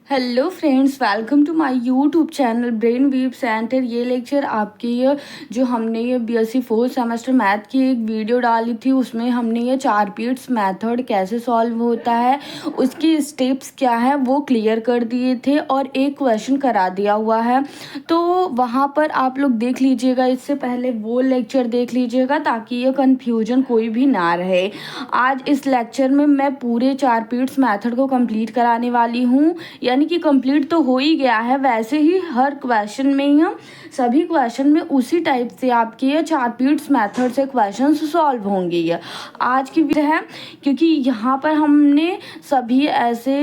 Hello friends, welcome to my YouTube channel brain weave centre. ये lecture आपके जो हमने ये बीएससी फोर्थ सेमेस्टर मैथ की एक वीडियो डाली थी, उसमें हमने ये 4 पीट्स मेथड कैसे सॉल्व होता है, उसकी स्टेप्स क्या है वो क्लियर कर दिए थे और एक क्वेश्चन करा दिया हुआ है। तो वहाँ पर आप लोग देख लीजिएगा, इससे पहले वो लेक्चर देख लीजिएगा ताकि ये कन्फ्यूजन कोई भी ना रहे। आज इस लेक्चर में मैं पूरे 4 पीट्स मेथड को कंप्लीट कराने वाली हूँ, यानी कि कंप्लीट तो हो ही गया है। वैसे ही हर क्वेश्चन में ही सभी क्वेश्चन में उसी टाइप से आपके ये 4 पीट्स मेथड से क्वेश्चन सॉल्व होंगे। ये आज की वीडियो है क्योंकि यहाँ पर हमने सभी ऐसे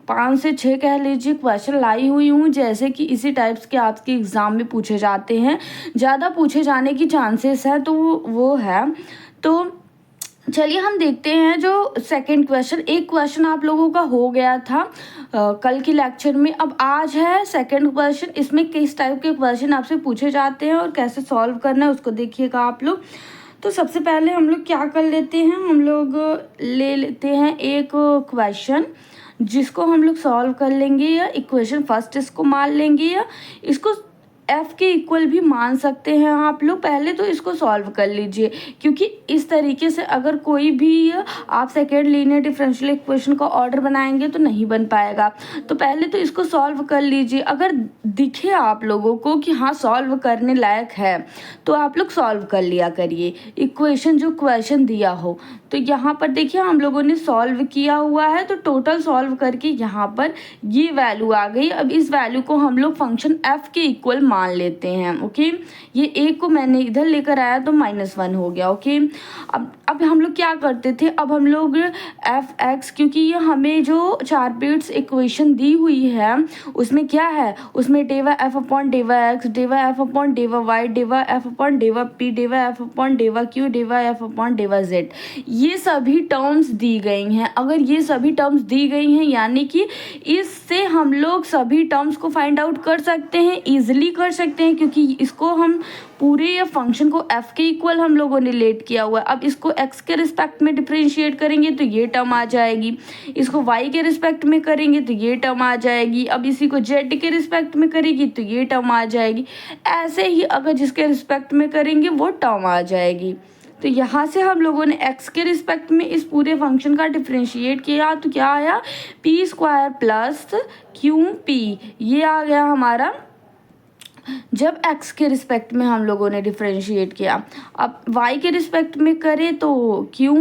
5 से 6 कह लीजिए क्वेश्चन लाई हुई हूँ, जैसे कि इसी टाइप्स के आपके एग्ज़ाम में पूछे जाते हैं, ज़्यादा पूछे जाने की चांसेस है तो वो है। तो चलिए हम देखते हैं जो सेकंड क्वेश्चन। एक क्वेश्चन आप लोगों का हो गया था कल की लेक्चर में, अब आज है सेकंड क्वेश्चन। इसमें किस टाइप के क्वेश्चन आपसे पूछे जाते हैं और कैसे सॉल्व करना है उसको देखिएगा आप लोग। तो सबसे पहले हम लोग क्या कर लेते हैं, हम लोग ले लेते हैं एक क्वेश्चन जिसको हम लोग सॉल्व कर लेंगे, या इक्वेशन फर्स्ट इसको मान लेंगे, या इसको एफ के इक्वल भी मान सकते हैं आप लोग। पहले तो इसको सॉल्व कर लीजिए, क्योंकि इस तरीके से अगर कोई भी आप सेकेंड लीनियर डिफरेंशियल इक्वेशन का ऑर्डर बनाएंगे तो नहीं बन पाएगा। तो पहले तो इसको सॉल्व कर लीजिए। अगर दिखे आप लोगों को कि हाँ सॉल्व करने लायक है तो आप लोग सॉल्व कर लिया करिए इक्वेशन जो क्वेश्चन दिया हो। तो यहाँ पर देखिए हम लोगों ने सॉल्व किया हुआ है, तो टोटल सॉल्व करके यहाँ पर ये वैल्यू आ गई। अब इस वैल्यू को हम लोग फंक्शन एफ के इक्वल मान लेते हैं। ओके, ये एक को मैंने इधर लेकर आया तो -1 हो गया। ओके, अब हम लोग क्या करते थे, अब हम लोग एफ एक्स, क्योंकि ये हमें जो 4 पीट्स इक्वेशन दी हुई है उसमें क्या है, उसमें del F upon del X, del F upon del Y, del F upon del P, del F upon del Q, del F upon del Z, ये सभी टर्म्स दी गई हैं। अगर ये सभी टर्म्स दी गई हैं यानी कि इससे हम लोग सभी टर्म्स को फाइंड आउट कर सकते हैं, इजीली कर सकते हैं, क्योंकि इसको हम पूरे ये फंक्शन को f के इक्वल हम लोगों ने लेट किया हुआ है। अब इसको x के रिस्पेक्ट में डिफरेंशिएट करेंगे तो ये टर्म आ जाएगी, इसको y के रिस्पेक्ट में करेंगे तो ये टर्म आ जाएगी, अब इसी को z के रिस्पेक्ट में करेगी तो ये टर्म आ जाएगी, ऐसे ही अगर जिसके रिस्पेक्ट में करेंगे वो टर्म आ जाएगी। तो यहाँ से हम लोगों ने x के रिस्पेक्ट में इस पूरे फंक्शन का डिफरेंशिएट किया तो क्या आया, P square plus Q P, ये आ गया हमारा जब x के रिस्पेक्ट में हम लोगों ने डिफरेंशिएट किया। अब y के रिस्पेक्ट में करें तो Q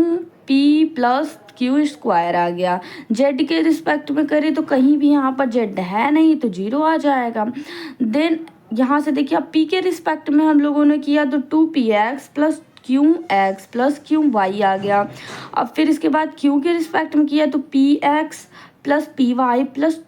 P plus Q square आ गया, z के रिस्पेक्ट में करें तो कहीं भी यहाँ पर z है नहीं तो 0 आ जाएगा। देन यहाँ से देखिए अब p के रिस्पेक्ट में हम लोगों ने किया तो 2px plus Q X plus Q Y आ गया। अब फिर इसके बाद q के रिस्पेक्ट में किया तो px plus p y plus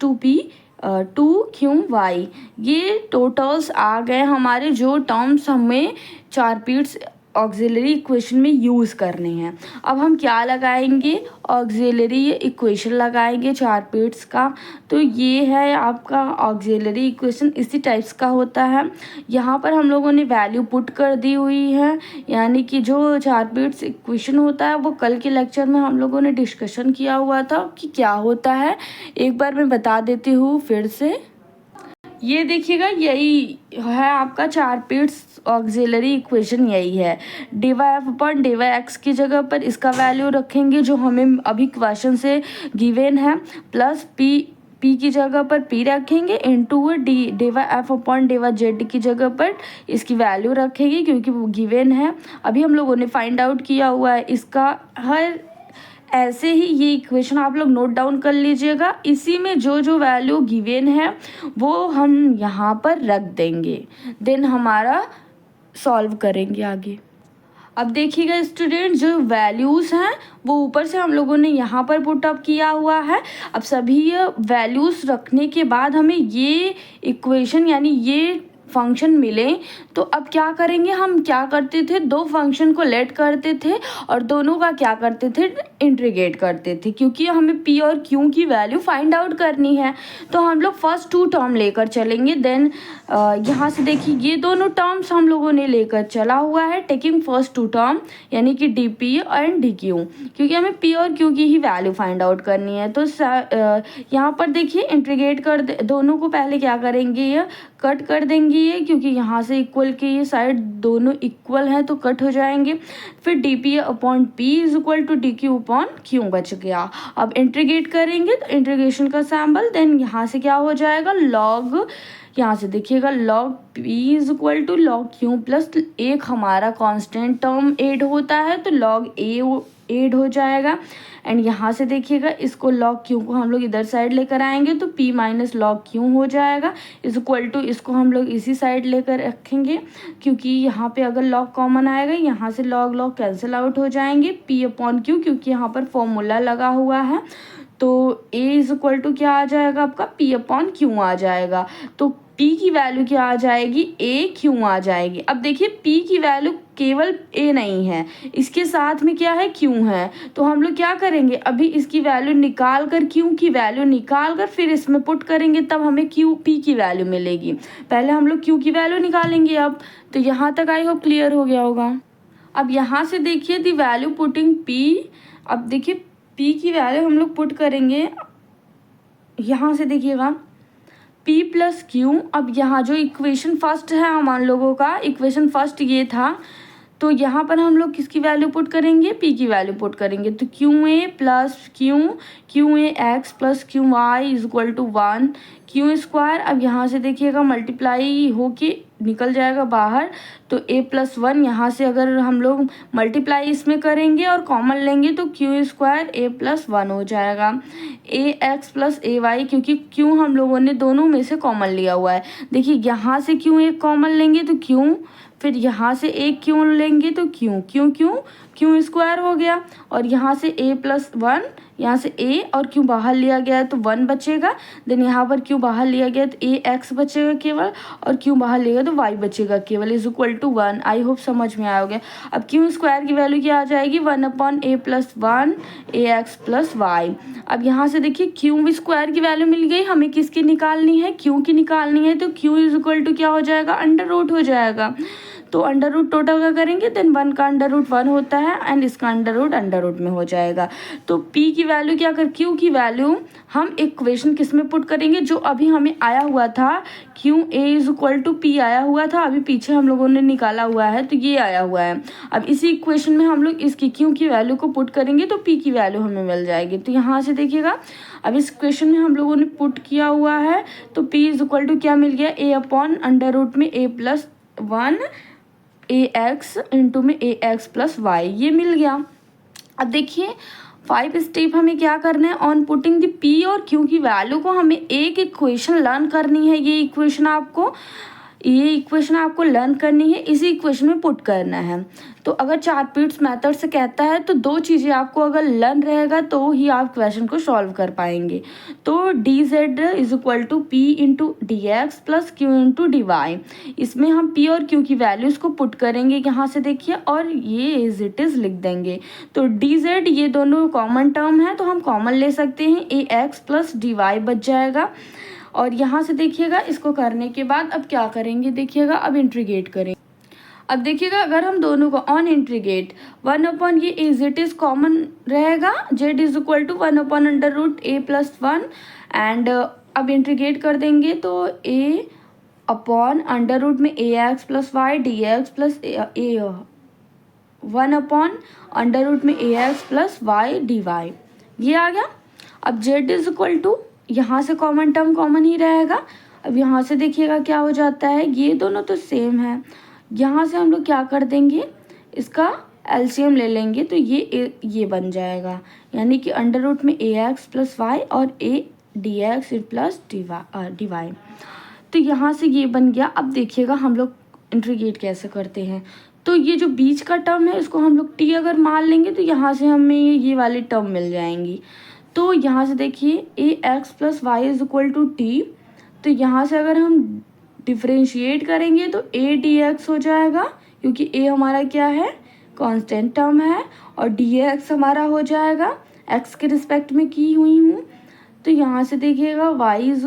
2q/y, ये टोटल्स आ गए हमारे जो टर्म्स हमें 4 पीट्स ऑक्सिलरी इक्वेशन में यूज़ करने हैं। अब हम क्या लगाएंगे, ऑक्सिलरी इक्वेशन लगाएंगे 4 पीट्स का। तो ये है आपका ऑक्सिलरी इक्वेशन, इसी टाइप्स का होता है। यहाँ पर हम लोगों ने वैल्यू पुट कर दी हुई है, यानी कि जो 4 पीट्स इक्वेशन होता है वो कल के लेक्चर में हम लोगों ने डिस्कशन किया हुआ था कि क्या होता है। एक बार मैं बता देती हूँ फिर से। ये देखिएगा यही है आपका 4 पीट्स ऑक्सिलरी इक्वेशन, यही है। डेवा एफ अपॉन डेवा एक्स की जगह पर इसका वैल्यू रखेंगे जो हमें अभी क्वेश्चन से गिवन है, प्लस पी की जगह पर p रखेंगे, into डेवा F upon del Z की जगह पर इसकी वैल्यू रखेंगे क्योंकि वो गिवन है। अभी हम लोगों ने फाइंड आउट किया हुआ है इसका। हर ऐसे ही ये इक्वेशन आप लोग नोट डाउन कर लीजिएगा, इसी में जो जो वैल्यू गिवन है वो हम यहाँ पर रख देंगे, देन हमारा सॉल्व करेंगे आगे। अब देखिएगा स्टूडेंट, जो वैल्यूज़ हैं वो ऊपर से हम लोगों ने यहाँ पर पुट अप किया हुआ है। अब सभी वैल्यूज़ रखने के बाद हमें ये इक्वेशन यानी ये फंक्शन मिले तो अब क्या करेंगे, हम क्या करते थे, दो फंक्शन को लेट करते थे और दोनों का क्या करते थे, इंटीग्रेट करते थे, क्योंकि हमें पी और क्यू की वैल्यू फाइंड आउट करनी है। तो हम लोग फर्स्ट टू टर्म लेकर चलेंगे। देन यहाँ से देखिए ये दोनों टर्म्स हम लोगों ने लेकर चला हुआ है, टेकिंग फर्स्ट टू टर्म यानी कि D P and D Q, क्योंकि हमें पी और क्यू की ही वैल्यू फाइंड आउट करनी है। तो यहाँ पर देखिए इंटीग्रेट कर दोनों को पहले क्या करेंगे, ये कट कर देंगे ये, क्योंकि यहाँ से इक्वल के ये साइड दोनों इक्वल हैं तो कट हो जाएंगे। फिर d p upon p is equal to d q upon q बच गया। अब इंटीग्रेट करेंगे तो इंटीग्रेशन का सैम्बल, देन यहाँ से क्या हो जाएगा, लॉग, यहाँ से देखिएगा log p is equal to log q plus एक हमारा कांस्टेंट टर्म ऐड होता है तो लॉग ए ऐड हो जाएगा। एंड यहाँ से देखिएगा इसको लॉग क्यू को हम लोग इधर साइड लेकर आएंगे तो p माइनस लॉग क्यू हो जाएगा इज इक्वल टू, इसको हम लोग इसी साइड लेकर रखेंगे क्योंकि यहाँ पे अगर लॉग कॉमन आएगा यहाँ से लॉग लॉग कैंसिल आउट हो जाएंगे, p अपॉन क्यू, क्योंकि यहाँ पर फॉर्मूला लगा हुआ है तो a इज इक्वल टू क्या आ जाएगा आपका, p अपॉन क्यू आ जाएगा। तो p की वैल्यू क्या आ जाएगी, a क्यू आ जाएगी। अब देखिए p की वैल्यू केवल a नहीं है, इसके साथ में क्या है, q है। तो हम लोग क्या करेंगे, अभी इसकी वैल्यू निकाल कर, q की वैल्यू निकाल कर फिर इसमें पुट करेंगे, तब हमें p की वैल्यू मिलेगी। पहले हम लोग q की वैल्यू निकालेंगे। अब तो यहाँ तक आई होप क्लियर हो गया होगा। अब यहाँ से देखिए दी वैल्यू पुटिंग p, अब देखिए p की वैल्यू हम लोग पुट करेंगे, यहाँ से देखिएगा p प्लस क्यू। अब यहाँ जो इक्वेशन फर्स्ट है हम लोगों का, इक्वेशन फर्स्ट ये था, तो यहाँ पर हम लोग किसकी वैल्यू पुट करेंगे, p की वैल्यू पुट करेंगे। तो q a plus q a x plus Q y is equal to 1 q square. अब यहाँ से देखिएगा मल्टीप्लाई होके निकल जाएगा बाहर, तो a प्लस 1, यहाँ से अगर हम लोग मल्टीप्लाई इसमें करेंगे और कॉमन लेंगे तो क्यू स्क्वायर a प्लस 1 हो जाएगा। ए एक्स प्लस ए वाई, क्योंकि क्यू हम लोगों ने दोनों में से कॉमन लिया हुआ है। देखिए यहाँ से क्यू एक कॉमन लेंगे तो क्यू, फिर यहाँ से एक क्यू लेंगे तो क्यू स्क्वायर हो गया, और यहाँ से a प्लस 1, यहाँ से a और q बाहर लिया गया है तो 1 बचेगा। देन यहाँ पर q बाहर लिया गया तो a x बचेगा केवल, और q बाहर लिया तो y बचेगा केवल is equal to 1। I hope समझ में आया होगा। अब q स्क्वायर की वैल्यू क्या आ जाएगी, 1 upon a plus 1 a x plus y. अब यहाँ से देखिए q स्क्वायर की वैल्यू मिल गई, हमें किसकी निकालनी है, q की निकालनी है। तो q इज इक्वल टू क्या हो जाएगा, अंडर रूट हो जाएगा। तो अंडर रूट टोटल का करेंगे, देन 1 का अंडर रूट 1 होता है एंड इसका अंडर रूट में हो जाएगा। तो p की वैल्यू क्या कर, q की वैल्यू हम इक्वेशन किस में पुट करेंगे, जो अभी हमें आया हुआ था q a is equal to p आया हुआ था, अभी पीछे हम लोगों ने निकाला हुआ है तो ये आया हुआ है। अब इसी इक्वेशन में हम लोग इसकी q की वैल्यू को पुट करेंगे तो p की वैल्यू हमें मिल जाएगी। तो यहाँ से देखिएगा अब इस इक्वेशन में हम लोगों ने पुट किया हुआ है तो p इज इक्वल टू क्या मिल गया, a अपॉन अंडर रूट में a plus 1 a x into में ए एक्स प्लस वाई, ये मिल गया। अब देखिए 5 स्टेप हमें क्या करना है, ऑन पुटिंग द p और q की वैल्यू को हमें एक इक्वेशन लर्न करनी है। ये इक्वेशन आपको लर्न करनी है, इसी इक्वेशन में पुट करना है। तो अगर 4 पीट्स मेथड से कहता है तो दो चीज़ें आपको अगर लर्न रहेगा तो ही आप क्वेश्चन को सॉल्व कर पाएंगे। तो d z is equal to p into d x plus q into d y, इसमें हम p और q की वैल्यूज़ को पुट करेंगे यहाँ से देखिए, और ये एज इट इज़ लिख देंगे। तो डी जेड ये दोनों कॉमन टर्म है तो हम कॉमन ले सकते हैं, ए एक्स प्लस डी वाई बच जाएगा। और यहाँ से देखिएगा इसको करने के बाद अब क्या करेंगे, देखिएगा अब इंटीग्रेट करेंगे। अब देखिएगा अगर हम दोनों को ऑन इंटीग्रेट 1 अपॉन ये एज इट इज़ कॉमन रहेगा, Z is equal to 1 upon under root a plus 1 and अब इंटीग्रेट कर देंगे तो a अपॉन अंडर रूट में A x plus Y D x plus A 1 upon under root में A x plus Y D Y, ये आ गया। अब जेड इज इक्वल टू, यहाँ से कॉमन टर्म कॉमन ही रहेगा। अब यहाँ से देखिएगा क्या हो जाता है, ये दोनों तो सेम है, यहाँ से हम लोग क्या कर देंगे, इसका एलसीएम ले लेंगे तो ये बन जाएगा, यानी कि अंडर रूट में ए एक्स प्लस वाई और a d x plus d y. तो यहाँ से ये बन गया। अब देखिएगा हम लोग इंटीग्रेट कैसे करते हैं। तो ये जो बीच का टर्म है इसको हम लोग टी अगर मान लेंगे तो यहाँ से हमें ये वाली टर्म मिल जाएंगी। तो यहाँ से देखिए A x plus Y is equal to T, तो यहाँ से अगर हम डिफरेंशिएट करेंगे तो ए डी एक्स हो जाएगा, क्योंकि ए हमारा क्या है, कांस्टेंट टर्म है, और डी एक्स हमारा हो जाएगा एक्स के रिस्पेक्ट में की हुई हूँ, तो यहाँ से देखिएगा वाई इज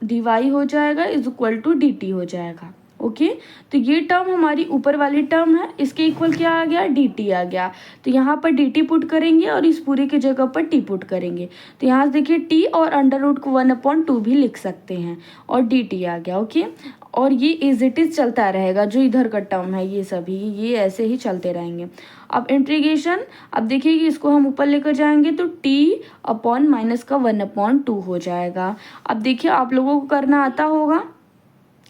डी वाई हो जाएगा is equal to d t हो जाएगा। ओके, तो ये टर्म हमारी ऊपर वाली टर्म है, इसके इक्वल क्या आ गया, डी टी आ गया। तो यहाँ पर डी टी पुट करेंगे और इस पूरे की जगह पर टी पुट करेंगे, तो यहाँ से देखिए टी और अंडर रूट को 1/2 भी लिख सकते हैं, और डी टी आ गया। ओके, और ये एज इट इज चलता रहेगा, जो इधर का टर्म है ये सभी ये ऐसे ही चलते रहेंगे। अब इंटीग्रेशन, अब देखिए कि इसको हम ऊपर लेकर जाएंगे तो टी अपॉन माइनस का 1/2 हो जाएगा। अब देखिए आप लोगों को करना आता होगा,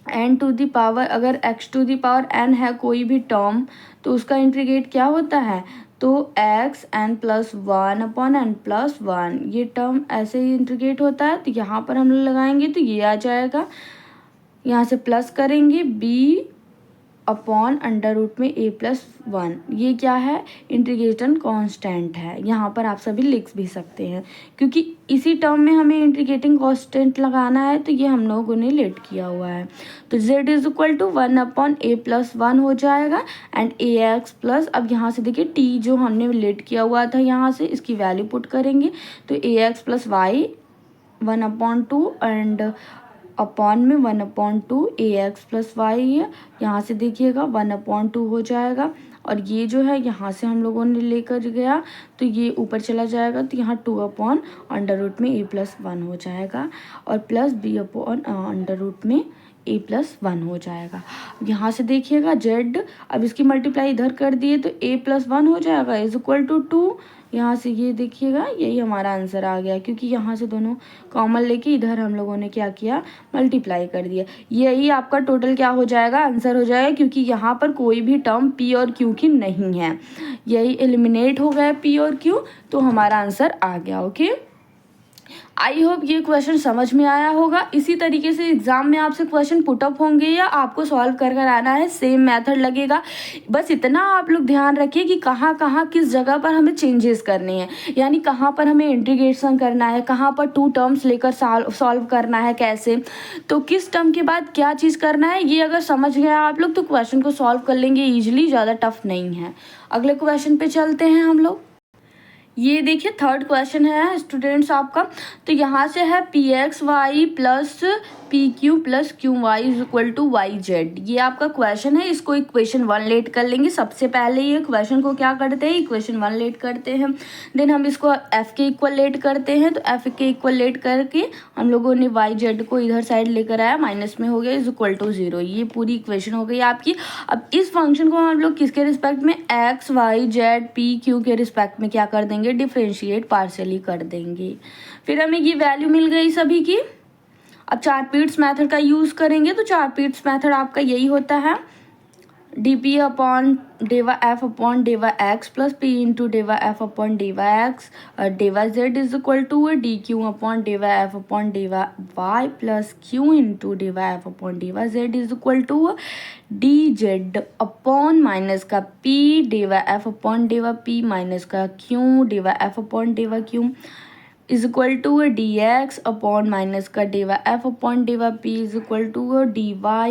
एन टू दी पावर, अगर x to the power n है कोई भी टर्म, तो उसका इंटीग्रेट क्या होता है, तो एक्स एन प्लस 1/n+1, ये टर्म ऐसे ही इंटीग्रेट होता है। तो यहाँ पर हम लोग लगाएंगे तो ये आ जाएगा, यहाँ से प्लस करेंगे बी अपॉन अंडर रूट में a+1, ये क्या है, इंटीग्रेशन कांस्टेंट है। यहाँ पर आप सभी लिख भी सकते हैं, क्योंकि इसी टर्म में हमें इंटीग्रेटिंग कांस्टेंट लगाना है, तो ये हम लोगों ने लेट किया हुआ है। तो z is equal to 1/a+1 हो जाएगा, एंड ax प्लस, अब यहाँ से देखिए t जो हमने लेट किया हुआ था यहाँ से इसकी वैल्यू पुट करेंगे, तो ax plus y 1/2 and upon में 1/2 ax प्लस वाई है, यहाँ से देखिएगा 1/2 हो जाएगा, और ये जो है यहाँ से हम लोगों ने लेकर गया तो ये ऊपर चला जाएगा, तो यहाँ 2/अंडर रूट में a+1 हो जाएगा, और plus b upon under root में a+1 हो जाएगा। यहाँ से देखिएगा z, अब इसकी मल्टीप्लाई इधर कर दिए तो a+1 हो जाएगा इज इक्वल टू 2, यहाँ से ये देखिएगा यही हमारा आंसर आ गया, क्योंकि यहाँ से दोनों कॉमन लेके इधर हम लोगों ने क्या किया, मल्टीप्लाई कर दिया। यही आपका टोटल क्या हो जाएगा, आंसर हो जाएगा, क्योंकि यहाँ पर कोई भी टर्म पी और क्यू की नहीं है, यही एलिमिनेट हो गया पी और क्यू, तो हमारा आंसर आ गया। ओके, आई होप ये क्वेश्चन समझ में आया होगा। इसी तरीके से एग्जाम में आपसे क्वेश्चन पुटअप होंगे या आपको सॉल्व कर कर आना है, सेम मेथड लगेगा। बस इतना आप लोग ध्यान रखिए कि कहाँ कहाँ किस जगह पर हमें चेंजेस करने हैं, यानी कहाँ पर हमें इंटीग्रेशन करना है, कहाँ पर 2 टर्म्स लेकर सॉल्व करना है, कैसे, तो किस टर्म के बाद क्या चीज़ करना है, ये अगर समझ गया आप लोग तो क्वेश्चन को सॉल्व कर लेंगे ईजिली, ज़्यादा टफ नहीं है। अगले क्वेश्चन पे चलते हैं हम लोग। ये देखिए थर्ड क्वेश्चन है स्टूडेंट्स आपका, तो यहाँ से है pxy plus pq plus qy is equal to yz, ये आपका क्वेश्चन है। इसको इक्वेशन 1 लेट कर लेंगे। सबसे पहले ये क्वेश्चन को क्या करते हैं, इक्वेशन 1 लेट करते हैं, देन हम इसको f के इक्वल लेट करते हैं, तो f के इक्वल लेट करके हम लोगों ने yz को इधर साइड लेकर आया, माइनस में हो गया इज इक्वल टू 0, ये पूरी इक्वेशन हो गई आपकी। अब इस फंक्शन को हम लोग किसके रिस्पेक्ट में, x y z p q के रिस्पेक्ट में क्या कर देंगे, डिफरेंशिएट पार्शियली कर देंगे। फिर हमें ये वैल्यू मिल गई सभी की। अब 4 पीट्स मेथड का यूज़ करेंगे, तो 4 पीट्स मेथड आपका यही होता है, dp upon del f upon del x plus p into del f upon del x del z is equal to dq upon del f upon del y plus q into del f upon del z is equal to dz upon minus का p del f upon del p minus का q del f upon डेवा q is equal to dx upon minus का डेवा f upon del p is equal to dy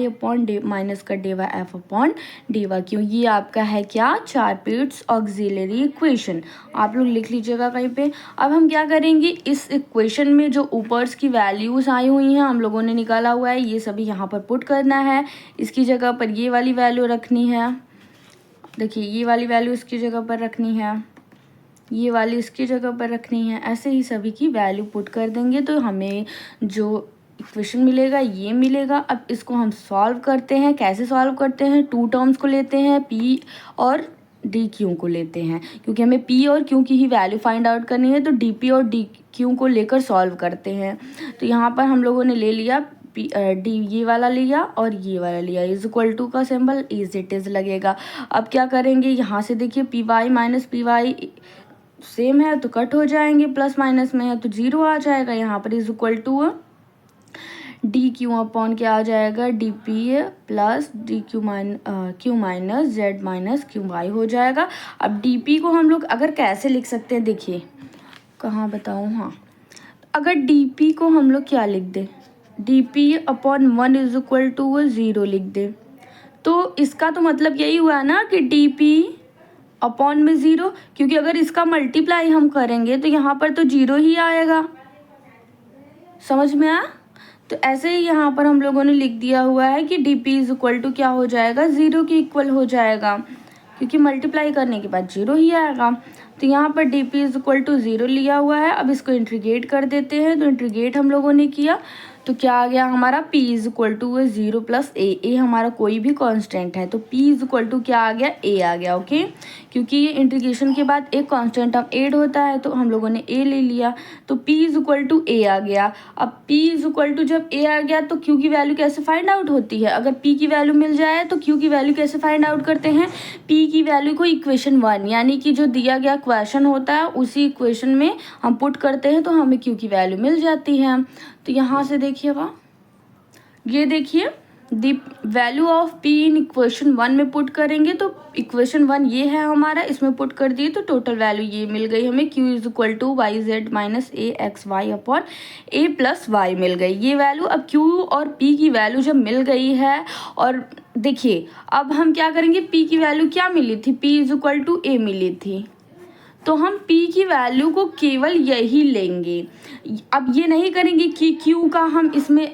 अपॉन minus का डेवा f upon डेवा q। ये आपका है क्या, 4 Pitt's auxiliary equation, आप लोग लिख लीजिएगा कहीं पे। अब हम क्या करेंगे, इस इक्वेशन में जो ऊपर्स की वैल्यूज आई हुई हैं हम लोगों ने निकाला हुआ है, ये सभी यहाँ पर पुट करना है। इसकी जगह पर ये वाली वैल्यू रखनी है, देखिए ये वाली वैल्यू इसकी जगह पर रखनी है, ये वाली इसकी जगह पर रखनी है, ऐसे ही सभी की वैल्यू पुट कर देंगे तो हमें जो इक्वेशन मिलेगा ये मिलेगा। अब इसको हम सॉल्व करते हैं, कैसे सॉल्व करते हैं, 2 टर्म्स को लेते हैं, p और dq को लेते हैं, क्योंकि हमें p और q की ही वैल्यू फाइंड आउट करनी है, तो dp और dq को लेकर सॉल्व करते हैं। तो यहाँ पर हम लोगों ने ले लिया डी, ये वाला लिया और ये वाला लिया, इज इक्वल टू का सिंबल इज इट इज लगेगा। अब क्या करेंगे, यहाँ से देखिए p y minus p y same है तो कट हो जाएंगे, प्लस माइनस में है तो 0 आ जाएगा, यहाँ पर is equal to d q upon क्या आ जाएगा, d p plus d q q minus z minus q y हो जाएगा। अब डी पी को हम लोग अगर कैसे लिख सकते हैं, देखिए कहाँ बताऊँ, हाँ अगर डी पी को हम लोग क्या लिख दें, dp/1 इज इक्वल टू 0 लिख दे। तो इसका तो मतलब यही हुआ ना कि dp/में 0, क्योंकि अगर इसका मल्टीप्लाई हम करेंगे तो यहाँ पर तो 0 ही आएगा। समझ में आया? तो ऐसे ही यहाँ पर हम लोगों ने लिख दिया हुआ है कि dp इज इक्वल टू क्या हो जाएगा, 0 के इक्वल हो जाएगा, क्योंकि मल्टीप्लाई करने के बाद 0 ही आएगा। तो यहाँ पर dp इज इक्वल टू 0 लिया हुआ है। अब इसको इंटीग्रेट कर देते हैं। तो इंटीग्रेट हम लोगों ने किया तो क्या आ गया हमारा, p is equal to 0 plus A हमारा कोई भी कांस्टेंट है, तो p इज इक्वल टू क्या आ गया, a आ गया। ओके, क्योंकि ये इंटीग्रेशन के बाद एक कांस्टेंट टर्म ऐड होता है तो हम लोगों ने a ले लिया, तो p is equal to a आ गया। अब p इज इक्वल टू जब a आ गया तो q की वैल्यू कैसे फाइंड आउट होती है, अगर p की वैल्यू मिल जाए तो q की वैल्यू कैसे फाइंड आउट करते हैं, p की वैल्यू को इक्वेशन 1 यानी कि जो दिया गया क्वेश्चन होता है उसी इक्वेशन में हम पुट करते हैं तो हमें q की वैल्यू मिल जाती है। तो यहाँ से देखिएगा, ये देखिए the value of p in equation 1 में पुट करेंगे तो इक्वेशन 1 ये है हमारा, इसमें पुट कर दिए तो टोटल वैल्यू ये मिल गई हमें, q is equal to y z minus a x y upon a plus y मिल गई ये वैल्यू। अब q और p की वैल्यू जब मिल गई है, और देखिए अब हम क्या करेंगे, p की वैल्यू क्या मिली थी, p is equal to a मिली थी, तो हम p की वैल्यू को केवल यही लेंगे। अब ये नहीं करेंगे कि q का हम इसमें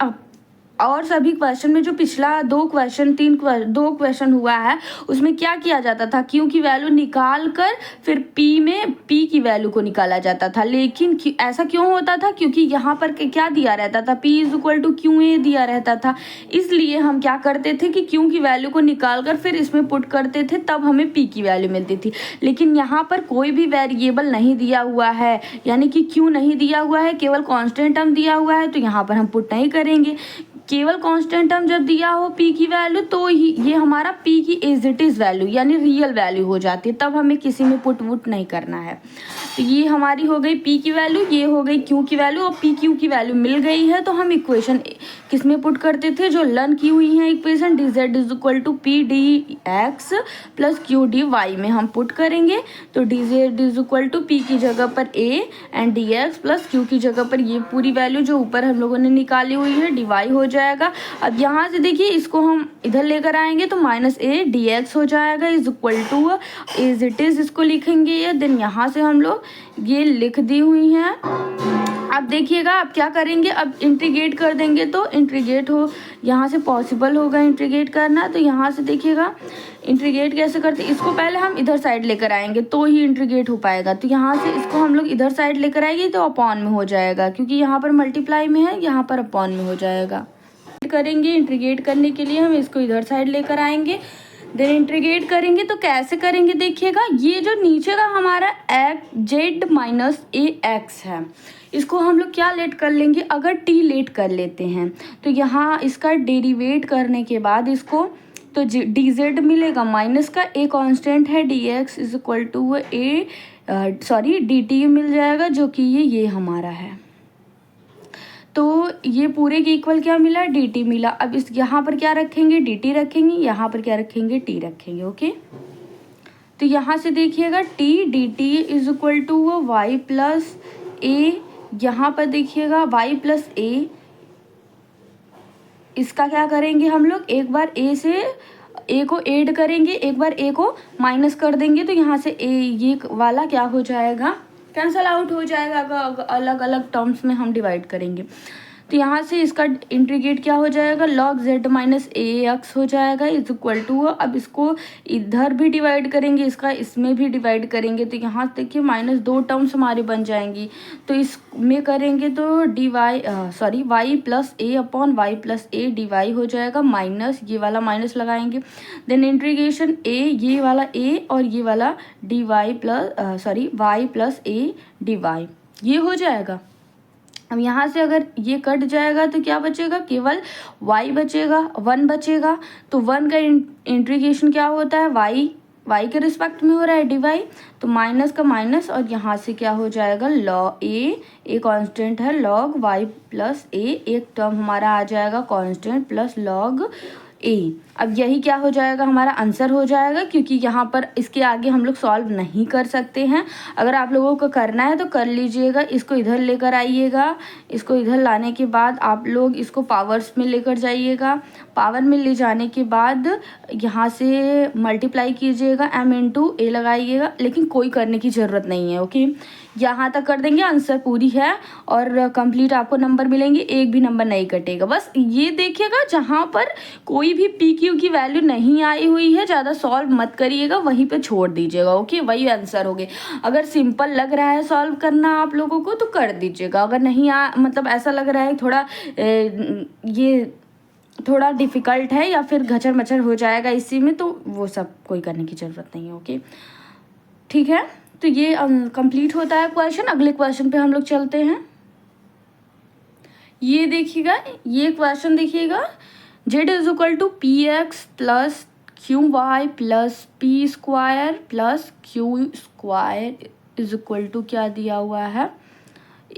और सभी क्वेश्चन में जो पिछला दो क्वेश्चन हुआ है उसमें क्या किया जाता था, q की वैल्यू निकाल कर फिर p में p की वैल्यू को निकाला जाता था। लेकिन ऐसा क्यों होता था, क्योंकि यहाँ पर क्या दिया रहता था, p is equal to q a दिया रहता था, इसलिए हम क्या करते थे कि q की वैल्यू को निकाल कर फिर इसमें पुट करते थे, तब हमें p की वैल्यू मिलती थी। लेकिन यहाँ पर कोई भी वेरिएबल नहीं दिया हुआ है, यानी कि q नहीं दिया हुआ है, केवल कॉन्स्टेंट टर्म दिया हुआ है, तो यहाँ पर हम पुट नहीं करेंगे। केवल कांस्टेंट टर्म जब दिया हो p की वैल्यू तो ही ये हमारा p की एज इट इज़ वैल्यू यानी रियल वैल्यू हो जाती है, तब हमें किसी में पुट वुट नहीं करना है। तो ये हमारी हो गई p की वैल्यू, ये हो गई q की वैल्यू, और p q की वैल्यू मिल गई है तो हम इक्वेशन किस में पुट करते थे, जो लर्न की हुई है equation dz is equal to p dx plus q dy में हम पुट करेंगे। तो dz is equal to p की जगह पर a and dx plus q की जगह पर ये पूरी वैल्यू जो ऊपर हम लोगों ने निकाली हुई है dy हो जाएगा। अब यहाँ से देखिए इसको हम इधर लेकर आएंगे तो माइनस a dx हो जाएगा is equal to as it is, इसको लिखेंगे ये। देन यहाँ से हम लोग ये लिख दी हुई हैं। अब देखिएगा अब क्या करेंगे, अब इंटीग्रेट कर देंगे तो इंटीग्रेट हो, यहाँ से पॉसिबल होगा इंटीग्रेट करना। तो यहाँ से देखिएगा इंटीग्रेट कैसे करते, इसको पहले हम इधर साइड लेकर आएंगे तो ही इंटीग्रेट हो पाएगा। तो यहाँ से इसको हम लोग इधर साइड लेकर आएंगे तो अपॉन में हो जाएगा, क्योंकि यहाँ पर मल्टीप्लाई में है, यहाँ पर अपॉन में हो जाएगा। करेंगे इंटीग्रेट करने के लिए हम इसको इधर साइड लेकर आएंगे, देन इंटीग्रेट करेंगे तो कैसे करेंगे देखिएगा, ये जो नीचे का हमारा जेड माइनस ए एक्स है इसको हम लोग क्या लेट कर लेंगे, अगर टी लेट कर लेते हैं तो यहाँ इसका डेरिवेट करने के बाद इसको तो डी जेड मिलेगा माइनस का ए कांस्टेंट है d x is equal to d t मिल जाएगा, जो कि ये हमारा है। तो ये पूरे के इक्वल क्या मिला, डी टी मिला। अब इस यहाँ पर क्या रखेंगे, डी टी रखेंगे, यहाँ पर क्या रखेंगे, टी रखेंगे। ओके, तो यहाँ से देखिएगा t d t is equal to y plus a, यहाँ पर देखिएगा वाई प्लस ए, इसका क्या करेंगे हम लोग, एक बार ए से ए को ऐड करेंगे, एक बार ए को माइनस कर देंगे, तो यहाँ से ए ये वाला क्या हो जाएगा, कैंसल आउट हो जाएगा। अगर अलग अलग टर्म्स में हम डिवाइड करेंगे तो यहाँ से इसका इंटीग्रेट क्या हो जाएगा, log Z minus a x हो जाएगा इज इक्वल टू, अब इसको इधर भी डिवाइड करेंगे, इसका इसमें भी डिवाइड करेंगे, तो यहाँ देखिए माइनस दो टर्म्स हमारी बन जाएंगी। तो इसमें करेंगे तो y plus a upon y plus a d y हो जाएगा, माइनस ये वाला माइनस लगाएंगे, देन इंटीग्रेशन ए ये वाला ए और ये वाला d y y plus a d Y ये हो जाएगा। अब यहाँ से अगर ये कट जाएगा तो क्या बचेगा, केवल y बचेगा, 1 बचेगा। तो 1 का इंटीग्रेशन क्या होता है, y के रिस्पेक्ट में हो रहा है डिवाई, तो माइनस का माइनस, और यहाँ से क्या हो जाएगा लॉग ए कांस्टेंट है लॉग y प्लस ए, एक टर्म हमारा आ जाएगा कांस्टेंट प्लस लॉग ए। अब यही क्या हो जाएगा, हमारा आंसर हो जाएगा, क्योंकि यहाँ पर इसके आगे हम लोग सॉल्व नहीं कर सकते हैं। अगर आप लोगों को करना है तो कर लीजिएगा। इसको इधर लेकर आइएगा, इसको इधर लाने के बाद आप लोग इसको पावर्स में लेकर जाइएगा। पावर में ले जाने के बाद यहाँ से मल्टीप्लाई कीजिएगा, m इंटू ए लगाइएगा, लेकिन कोई करने की ज़रूरत नहीं है। ओके, यहाँ तक कर देंगे, आंसर पूरी है और कंप्लीट आपको नंबर मिलेंगे, एक भी नंबर नहीं कटेगा। बस ये देखिएगा, जहाँ पर कोई भी पी क्यू की वैल्यू नहीं आई हुई है, ज़्यादा सॉल्व मत करिएगा, वहीं पे छोड़ दीजिएगा। ओके, वही आंसर हो गए। अगर सिंपल लग रहा है सॉल्व करना आप लोगों को तो कर दीजिएगा। अगर नहीं मतलब ऐसा लग रहा है थोड़ा ये थोड़ा डिफ़िकल्ट है या फिर घचर मचर हो जाएगा इसी में, तो वो सब कोई करने की ज़रूरत नहीं है। ओके, ठीक है, तो ये कंप्लीट होता है क्वेश्चन। अगले क्वेश्चन पे हम लोग चलते हैं। ये देखिएगा, ये क्वेश्चन देखिएगा, z is equal to p x plus Q y plus p square plus Q square is equal to क्या दिया हुआ है,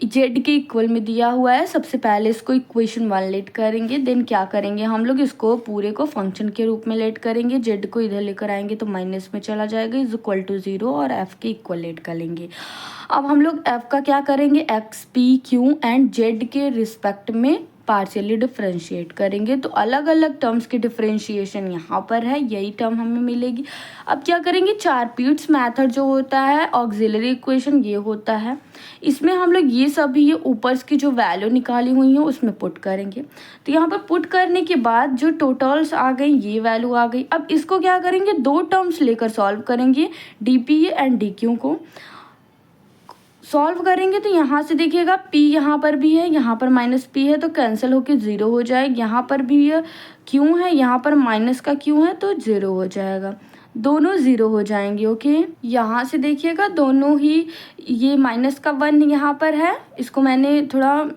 z के इक्वल में दिया हुआ है। सबसे पहले इसको इक्वेशन 1 लेट करेंगे, देन क्या करेंगे हम लोग, इसको पूरे को फंक्शन के रूप में लेट करेंगे। z को इधर लेकर आएंगे तो माइनस में चला जाएगा, इज इक्वल टू 0 और f के इक्वल लेट कर लेंगे। अब हम लोग f का क्या करेंगे, x p q and z के रिस्पेक्ट में पार्शियली डिफ्रेंशिएट करेंगे। तो अलग अलग टर्म्स की डिफ्रेंशिएशन यहाँ पर है, यही टर्म हमें मिलेगी। अब क्या करेंगे, 4 पीट्स मेथड जो होता है, ऑक्सिलरी इक्वेशन ये होता है, इसमें हम लोग ये सभी ये ऊपर की जो वैल्यू निकाली हुई है उसमें पुट करेंगे। तो यहाँ पर पुट करने के बाद जो टोटल्स आ गई, ये वैल्यू आ गई। अब इसको क्या करेंगे, 2 टर्म्स लेकर सॉल्व करेंगे, D P and D Q को सॉल्व करेंगे। तो यहाँ से देखिएगा p यहाँ पर भी है, यहाँ पर माइनस p है तो कैंसिल होके 0 हो जाएगा। यहाँ पर भी q है, यहाँ पर माइनस का q है तो 0 हो जाएगा, दोनों 0 हो जाएंगे। ओके, यहाँ से देखिएगा दोनों ही, ये माइनस का 1 यहाँ पर है, इसको मैंने थोड़ा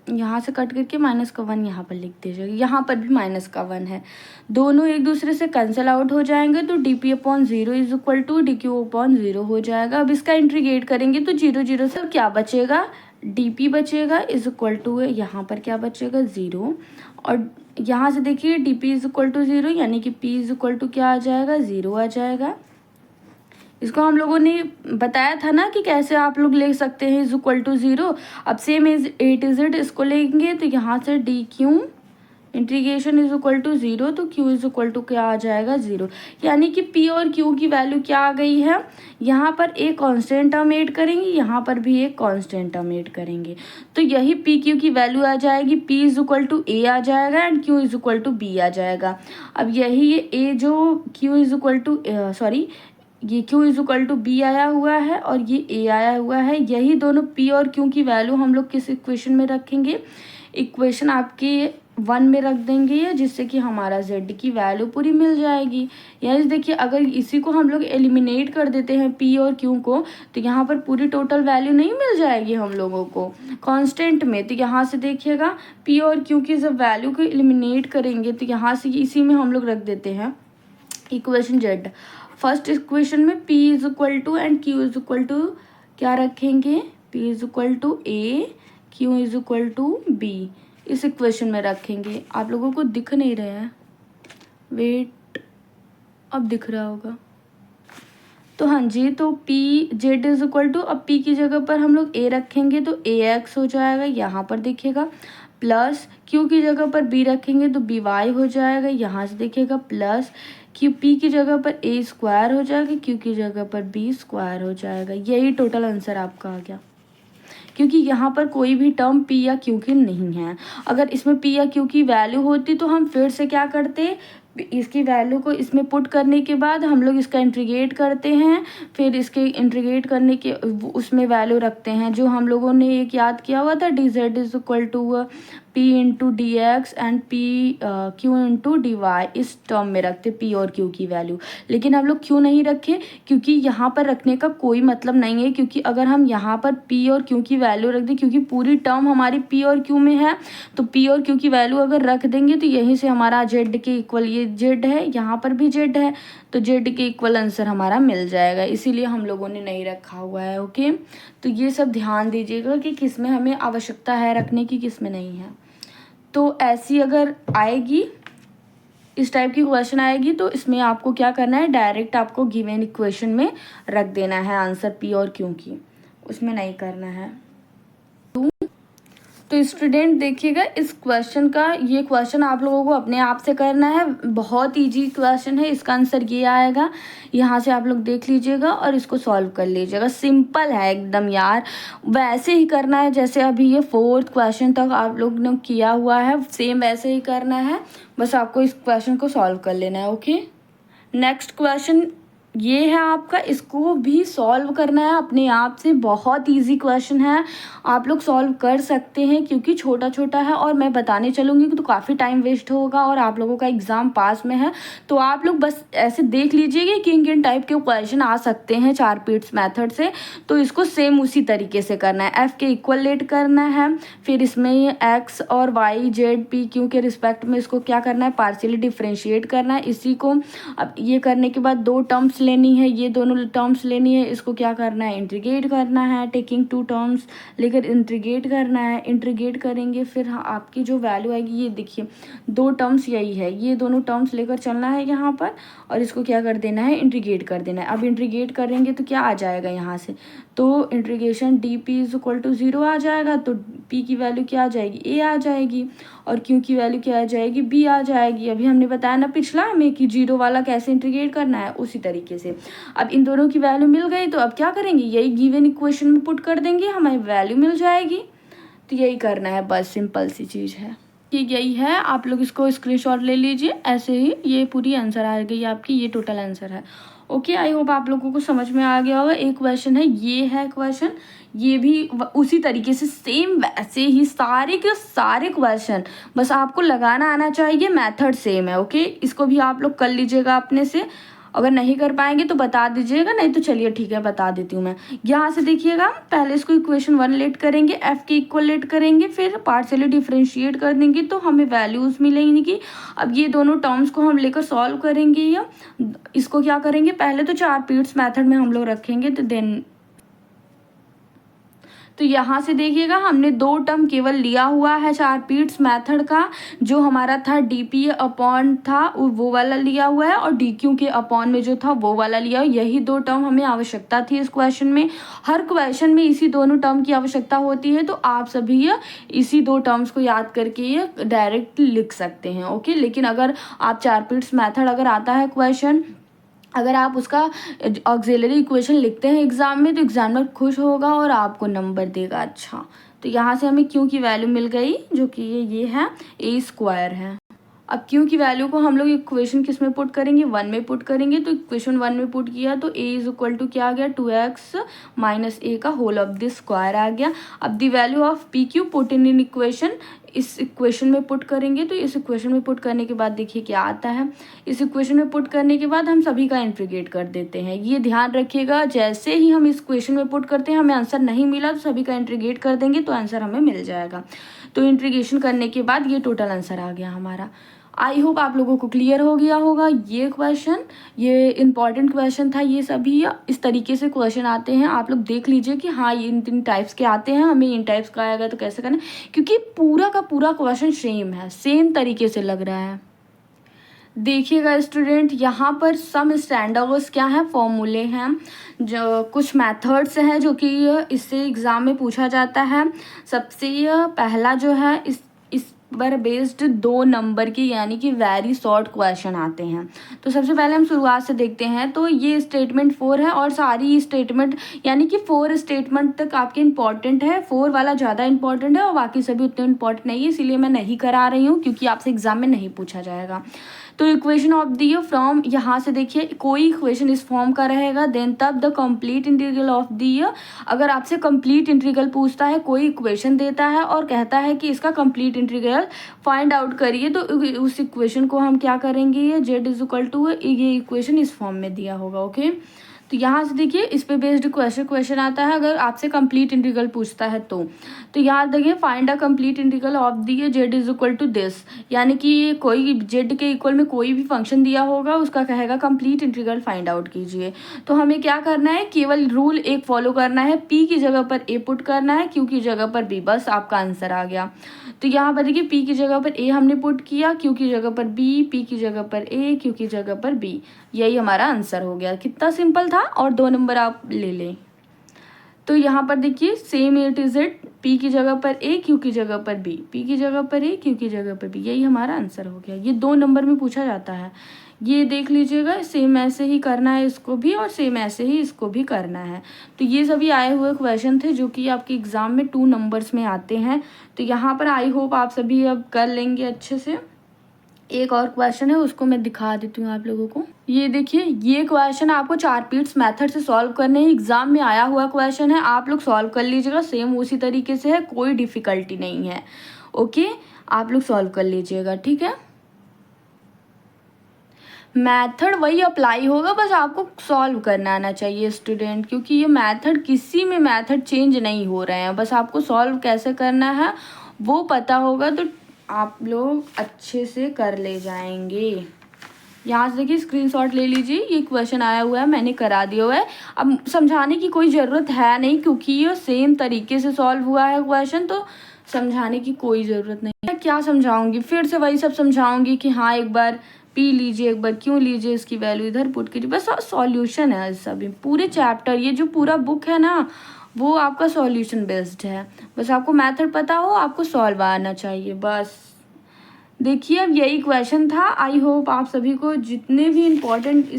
यहाँ से कट करके माइनस का 1 यहाँ पर लिख दीजिएगा। यहाँ पर भी माइनस का 1 है, दोनों एक दूसरे से कैंसिल आउट हो जाएंगे। तो d p upon 0 is equal to d q upon 0 हो जाएगा। अब इसका इंटीग्रेट करेंगे तो 0 0 से क्या बचेगा, डी पी बचेगा इज इक्वल टू, यहाँ पर क्या बचेगा 0, और यहाँ से देखिए d p is equal to 0, यानी कि पी इज इक्वल टू क्या आ जाएगा, 0 आ जाएगा। इसको हम लोगों ने बताया था ना कि कैसे आप लोग ले सकते हैं, इज इक्वल टू 0। अब same is a to z इसको लेंगे तो यहाँ से d q integration is equal to 0, तो q इज इक्वल टू क्या आ जाएगा 0, यानी कि p और q की वैल्यू क्या आ गई है, यहाँ पर एक कांस्टेंट टर्म ऐड करेंगे, यहाँ पर भी एक कांस्टेंट टर्म ऐड करेंगे, तो यही p q की वैल्यू आ जाएगी, p is equal to a आ जाएगा and q is equal to b आ जाएगा। अब यही ये a जो q इज इक्वल टू ये q is equal to b आया हुआ है और ये a आया हुआ है, यही दोनों p और q की वैल्यू हम लोग किस इक्वेशन में रखेंगे, इक्वेशन आपके 1 में रख देंगे, या जिससे कि हमारा z की वैल्यू पूरी मिल जाएगी। यानी देखिए अगर इसी को हम लोग एलिमिनेट कर देते हैं p और q को, तो यहाँ पर पूरी टोटल वैल्यू नहीं मिल जाएगी हम लोगों को कांस्टेंट में। तो यहाँ से देखिएगा p और q की जब वैल्यू को एलिमिनेट करेंगे तो यहाँ से इसी में हम लोग रख देते हैं इक्वेशन z। फर्स्ट इक्वेशन में p is equal to and q is equal to क्या रखेंगे, p is equal to a, q is equal to b, इस इक्वेशन में रखेंगे। आप लोगों को दिख नहीं रहा है, वेट, अब दिख रहा होगा। तो हाँ जी, तो p z is equal to, अब p की जगह पर हम लोग a रखेंगे तो ax हो जाएगा, यहाँ पर देखिएगा, प्लस q की जगह पर b रखेंगे तो by हो जाएगा, यहाँ से देखिएगा प्लस q, p की जगह पर a स्क्वायर हो जाएगा, q की जगह पर b स्क्वायर हो जाएगा। यही टोटल आंसर आपका आ गया, क्योंकि यहाँ पर कोई भी टर्म p या q की नहीं है। अगर इसमें p या q की वैल्यू होती तो हम फिर से क्या करते, इसकी वैल्यू को इसमें पुट करने के बाद हम लोग इसका इंटीग्रेट करते हैं, फिर इसके इंटीग्रेट करने के उसमें वैल्यू रखते हैं, जो हम लोगों ने एक याद किया हुआ था, d z is equal to p into d x and p q into d y, इस टर्म में रखते p और q की वैल्यू। लेकिन हम लोग q नहीं रखे, क्योंकि यहाँ पर रखने का कोई मतलब नहीं है, क्योंकि अगर हम यहाँ पर p और q की वैल्यू रख दें, क्योंकि पूरी टर्म हमारी p और q में है, तो p और q की वैल्यू अगर रख देंगे तो यहीं से हमारा z के इक्वल, ये z है, यहाँ पर भी z है, तो z के इक्वल आंसर हमारा मिल जाएगा, इसीलिए हम लोगों ने नहीं रखा हुआ है। ओके, तो ये सब ध्यान दीजिएगा कि किस में हमें आवश्यकता है रखने की, किस में नहीं है। तो ऐसी अगर आएगी इस टाइप की क्वेश्चन आएगी तो इसमें आपको क्या करना है, डायरेक्ट आपको गिवन इक्वेशन में रख देना है आंसर पी और क्यू की, उसमें नहीं करना है। तो स्टूडेंट देखिएगा इस क्वेश्चन का, ये क्वेश्चन आप लोगों को अपने आप से करना है, बहुत इजी क्वेश्चन है, इसका आंसर ये आएगा। यहाँ से आप लोग देख लीजिएगा और इसको सॉल्व कर लीजिएगा, सिंपल है एकदम यार, वैसे ही करना है जैसे अभी ये 4th क्वेश्चन तक आप लोग ने किया हुआ है, सेम वैसे ही करना है, बस आपको इस क्वेश्चन को सॉल्व कर लेना है। ओके, नेक्स्ट क्वेश्चन ये है आपका, इसको भी सॉल्व करना है अपने आप से, बहुत इजी क्वेश्चन है, आप लोग सॉल्व कर सकते हैं क्योंकि छोटा छोटा है और मैं बताने चलूँगी तो काफ़ी टाइम वेस्ट होगा और आप लोगों का एग्ज़ाम पास में है। तो आप लोग बस ऐसे देख लीजिए कि किन किन टाइप के क्वेश्चन आ सकते हैं 4 पीट्स मेथड से, तो इसको सेम उसी तरीके से करना है। एफ़ के इक्वलेट करना है, फिर इसमें एक्स और वाई जेड पी क्यू के रिस्पेक्ट में इसको क्या करना है, पार्शियली डिफ्रेंशिएट करना है इसी को। अब ये करने के बाद 2 टर्म्स लेनी है, ये दोनों टर्म्स लेनी है, इसको क्या करना है, इंटीग्रेट करना है, टेकिंग 2 टर्म्स लेकर इंटीग्रेट करना है, इंटीग्रेट करेंगे फिर आपकी जो वैल्यू आएगी, ये देखिए 2 टर्म्स यही है, ये दोनों टर्म्स लेकर चलना है यहाँ पर और इसको क्या कर देना है, इंटीग्रेट कर देना है। अब इंटीग्रेट करेंगे तो क्या आ जाएगा यहाँ से, तो integration d p is equal to 0 आ जाएगा, तो पी की वैल्यू क्या आ जाएगी, ए आ जाएगी, और क्यू की वैल्यू क्या आ जाएगी, बी आ जाएगी। अभी हमने बताया ना पिछला में कि 0 वाला कैसे इंटीग्रेट करना है, उसी तरीके से। अब इन दोनों की वैल्यू मिल गई तो अब क्या करेंगे, यही गिवन इक्वेशन में पुट कर देंगे, हमें वैल्यू मिल जाएगी। तो यही करना है, बस सिंपल सी चीज़ है, ठीक यही है। आप लोग इसको स्क्रीनशॉट ले लीजिए, ऐसे ही ये पूरी आंसर आ गई आपकी, ये टोटल आंसर है। ओके, आई होप आप लोगों को समझ में आ गया होगा। एक क्वेश्चन है, ये है क्वेश्चन, ये भी उसी तरीके से सेम वैसे ही सारे के सारे क्वेश्चन, बस आपको लगाना आना चाहिए, मेथड सेम है। ओके, इसको भी आप लोग कर लीजिएगा अपने से, अगर नहीं कर पाएंगे तो बता दीजिएगा, नहीं तो चलिए ठीक है बता देती हूँ मैं। यहाँ से देखिएगा, पहले इसको इक्वेशन 1 लेट करेंगे, एफ के इक्वल लेट करेंगे, फिर पार्शियली डिफ्रेंशिएट कर देंगे तो हमें वैल्यूज़ मिलेंगी। अब ये दोनों टर्म्स को हम लेकर सॉल्व करेंगे, या इसको क्या करेंगे, पहले तो 4 पीट्स मेथड में हम लोग रखेंगे, तो देन तो यहाँ से देखिएगा हमने 2 टर्म केवल लिया हुआ है 4 पीट्स मेथड का, जो हमारा था डी पी अपॉन था वो वाला लिया हुआ है, और डी क्यू के अपॉन में जो था वो वाला लिया, यही 2 टर्म हमें आवश्यकता थी इस क्वेश्चन में। हर क्वेश्चन में इसी दोनों टर्म की आवश्यकता होती है, तो आप सभी इसी 2 टर्म्स को याद करके ये डायरेक्ट लिख सकते हैं। ओके, लेकिन अगर आप 4 पीट्स मेथड अगर आता है क्वेश्चन, अगर आप उसका ऑक्सिलरी इक्वेशन लिखते हैं एग्ज़ाम में, तो एग्जामिनर खुश होगा और आपको नंबर देगा अच्छा। तो यहाँ से हमें क्यू की वैल्यू मिल गई, जो कि ये है ए स्क्वायर है। अब क्यू की वैल्यू को हम लोग इक्वेशन किस में पुट करेंगे, 1 में पुट करेंगे, तो इक्वेशन 1 में पुट किया तो ए इज इक्वल टू क्या आ गया, 2x माइनस ए का होल ऑफ द स्क्वायर आ गया। अब the value of P Q put in equation, इस इक्वेशन में पुट करेंगे, तो इस इक्वेशन में पुट करने के बाद देखिए क्या आता है, इस इक्वेशन में पुट करने के बाद हम सभी का इंटीग्रेट कर देते हैं। ये ध्यान रखिएगा, जैसे ही हम इस इक्वेशन में पुट करते हैं हमें आंसर नहीं मिला तो सभी का इंटीग्रेट कर देंगे तो आंसर हमें मिल जाएगा। तो इंटीग्रेशन करने के बाद ये टोटल आंसर आ गया हमारा। आई होप आप लोगों को क्लियर हो गया होगा ये क्वेश्चन, ये इंपॉर्टेंट क्वेश्चन था। ये सभी इस तरीके से क्वेश्चन आते हैं, आप लोग देख लीजिए कि हाँ ये इन टाइप्स के आते हैं, हमें इन टाइप्स का आएगा तो कैसे करना, क्योंकि पूरा का पूरा क्वेश्चन सेम है, सेम तरीके से लग रहा है। देखिएगा स्टूडेंट, यहाँ पर सम स्टैंडर्ड्स क्या है, फॉर्मूले हैं, जो कुछ मेथड्स हैं जो कि इससे एग्ज़ाम में पूछा जाता है। सबसे पहला जो है इस पर बेस्ड 2 नंबर की यानी कि वेरी शॉर्ट क्वेश्चन आते हैं। तो सबसे पहले हम शुरुआत से देखते हैं, तो ये स्टेटमेंट 4 है और सारी स्टेटमेंट यानी कि 4 स्टेटमेंट तक आपके इंपॉर्टेंट है, 4 वाला ज़्यादा इंपॉर्टेंट है और बाकी सभी उतने इंपॉर्टेंट नहीं है, इसीलिए मैं नहीं करा रही हूँ क्योंकि आपसे एग्जाम में नहीं पूछा जाएगा। तो इक्वेशन ऑफ दी फ्रॉम, यहाँ से देखिए कोई इक्वेशन इस फॉर्म का रहेगा, देन तब द कंप्लीट इंटीग्रल ऑफ दी, अगर आपसे कंप्लीट इंटीग्रल पूछता है, कोई इक्वेशन देता है और कहता है कि इसका कंप्लीट इंटीग्रल फाइंड आउट करिए, तो उस इक्वेशन को हम क्या करेंगे, जेड इज इक्वल टू, ये इक्वेशन इस फॉर्म में दिया होगा। ओके, तो यहाँ से देखिए इस पे बेस्ड क्वेश्चन आता है अगर आपसे कंप्लीट इंटीग्रल पूछता है तो यहाँ देखिए find a complete integral of the z is equal to this, यानी कि कोई जेड के इक्वल में कोई भी फंक्शन दिया होगा उसका कहेगा कंप्लीट इंटीग्रल फाइंड आउट कीजिए। तो हमें क्या करना है, केवल रूल एक फॉलो करना है, पी की जगह पर ए पुट करना है, क्यू की जगह पर बी, बस आपका आंसर आ गया। तो यहाँ पर देखिए पी की जगह पर ए हमने पुट किया, क्यू की जगह पर बी, पी की जगह पर ए, क्यू की जगह पर बी, यही हमारा आंसर हो गया। कितना सिंपल था, और 2 नंबर आप ले लें। तो यहाँ पर देखिए same it is it, P की जगह पर ए, क्यू की जगह पर बी, पी की जगह पर ए, क्यू की जगह पर बी, यही हमारा आंसर हो गया। ये 2 नंबर में पूछा जाता है, ये देख लीजिएगा। सेम ऐसे ही करना है इसको भी, और सेम ऐसे ही इसको भी करना है। तो ये सभी आए हुए क्वेश्चन थे जो कि आपके एग्ज़ाम में 2 नंबर्स में आते हैं। तो यहाँ पर आई होप आप सभी अब कर लेंगे अच्छे से। एक और क्वेश्चन है उसको मैं दिखा देती हूँ आप लोगों को। ये देखिए, ये क्वेश्चन आपको 4 पीट्स मेथड से सॉल्व करने हैं, एग्जाम में आया हुआ क्वेश्चन है, आप लोग सॉल्व कर लीजिएगा। सेम उसी तरीके से है, कोई डिफिकल्टी नहीं है। ओके, आप लोग सॉल्व कर लीजिएगा, ठीक है। मेथड वही अप्लाई होगा, बस आपको सॉल्व करना आना चाहिए स्टूडेंट, क्योंकि ये मेथड किसी में मेथड चेंज नहीं हो रहे हैं, बस आपको सॉल्व कैसे करना है वो पता होगा तो आप लोग अच्छे से कर ले जाएंगे। यहाँ से देखिए स्क्रीनशॉट ले लीजिए, ये क्वेश्चन आया हुआ है, मैंने करा दिया हुआ है। अब समझाने की कोई ज़रूरत है नहीं, क्योंकि ये सेम तरीके से सॉल्व हुआ है क्वेश्चन, तो समझाने की कोई ज़रूरत नहीं है। क्या समझाऊंगी, फिर से वही सब समझाऊंगी कि हाँ एक बार पी लीजिए, एक बार क्यों लीजिए, इसकी वैल्यू इधर पुट कीजिए, बस सॉल्यूशन है सभी पूरे चैप्टर। ये जो पूरा बुक है ना वो आपका सॉल्यूशन बेस्ड है, बस आपको मेथड पता हो, आपको सॉल्व आना चाहिए बस। देखिए अब यही क्वेश्चन था। आई होप आप सभी को जितने भी इम्पोर्टेंट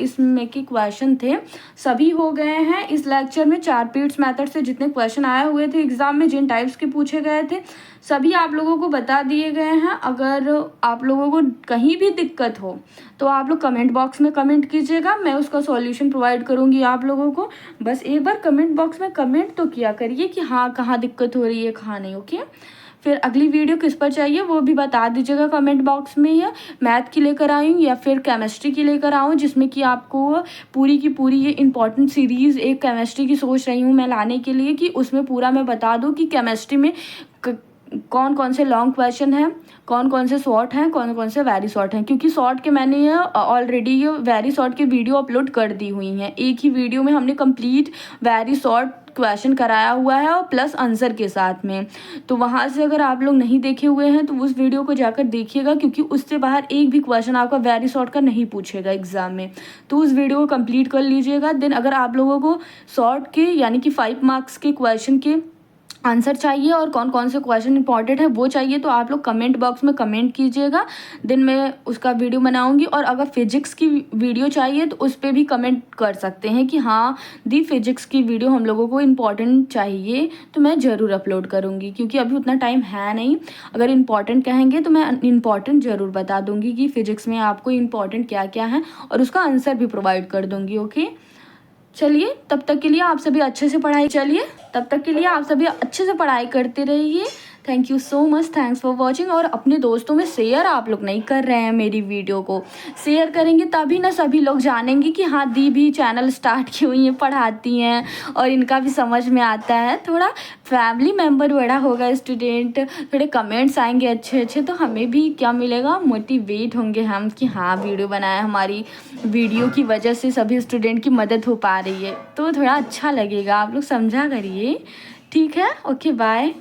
इसमें के क्वेश्चन थे सभी हो गए हैं। इस लेक्चर में 4 पीट्स मेथड से जितने क्वेश्चन आए हुए थे एग्जाम में, जिन टाइप्स के पूछे गए थे, सभी आप लोगों को बता दिए गए हैं। अगर आप लोगों को कहीं भी दिक्कत हो तो आप लोग कमेंट बॉक्स में कमेंट कीजिएगा, मैं उसका सॉल्यूशन प्रोवाइड करूँगी आप लोगों को। बस एक बार कमेंट बॉक्स में कमेंट तो किया करिए कि हाँ कहाँ दिक्कत हो रही है, कहाँ नहीं। ओके, फिर अगली वीडियो किस पर चाहिए वो भी बता दीजिएगा कमेंट बॉक्स में, या मैथ की लेकर आई हूँ या फिर केमिस्ट्री की लेकर आऊँ, जिसमें कि आपको पूरी की पूरी ये इंपॉर्टेंट सीरीज़ एक केमिस्ट्री की सोच रही हूँ मैं लाने के लिए, कि उसमें पूरा मैं बता दूँ कि केमिस्ट्री में कौन कौन से लॉन्ग क्वेश्चन हैं, कौन कौन से शॉर्ट हैं, कौन कौन से वेरी शॉर्ट हैं। क्योंकि शॉर्ट के मैंने ये ऑलरेडी ये वेरी शॉर्ट के वीडियो अपलोड कर दी हुई हैं। एक ही वीडियो में हमने कंप्लीट वेरी शॉर्ट क्वेश्चन कराया हुआ है और प्लस आंसर के साथ में। तो वहाँ से अगर आप लोग नहीं देखे हुए हैं तो उस वीडियो को जाकर देखिएगा, क्योंकि उससे बाहर एक भी क्वेश्चन आपका वेरी शॉर्ट का नहीं पूछेगा एग्जाम में। तो उस वीडियो को कंप्लीट कर लीजिएगा। देन अगर आप लोगों को शॉर्ट के यानी कि 5 मार्क्स के क्वेश्चन के आंसर चाहिए और कौन कौन से क्वेश्चन इंपॉर्टेंट है वो चाहिए, तो आप लोग कमेंट बॉक्स में कमेंट कीजिएगा, देन मैं उसका वीडियो बनाऊंगी। और अगर फिजिक्स की वीडियो चाहिए तो उस पर भी कमेंट कर सकते हैं कि हाँ दी फिजिक्स की वीडियो हम लोगों को इम्पॉर्टेंट चाहिए, तो मैं ज़रूर अपलोड करूँगी, क्योंकि अभी उतना टाइम है नहीं। अगर इम्पॉर्टेंट कहेंगे तो मैं इम्पॉर्टेंट ज़रूर बता दूँगी कि फ़िज़िक्स में आपको इम्पॉर्टेंट क्या क्या है, और उसका आंसर भी प्रोवाइड कर दूँगी। ओके, चलिए तब तक के लिए आप सभी अच्छे से पढ़ाई करते रहिए। Thank you so much, thanks for watching. और अपने दोस्तों में शेयर आप लोग नहीं कर रहे हैं, मेरी वीडियो को शेयर करेंगे तभी ना सभी लोग जानेंगे कि हाँ दी भी चैनल स्टार्ट की हुई हैं, पढ़ाती हैं और इनका भी समझ में आता है। थोड़ा फैमिली मेम्बर बड़ा होगा स्टूडेंट, थोड़े कमेंट्स आएंगे अच्छे अच्छे, तो हमें भी क्या मिलेगा, मोटिवेट होंगे हम कि हाँ वीडियो बनाया, हमारी वीडियो की वजह से सभी स्टूडेंट की मदद हो पा रही है, तो थोड़ा अच्छा लगेगा। आप लोग समझा करिए, ठीक है। Okay, bye.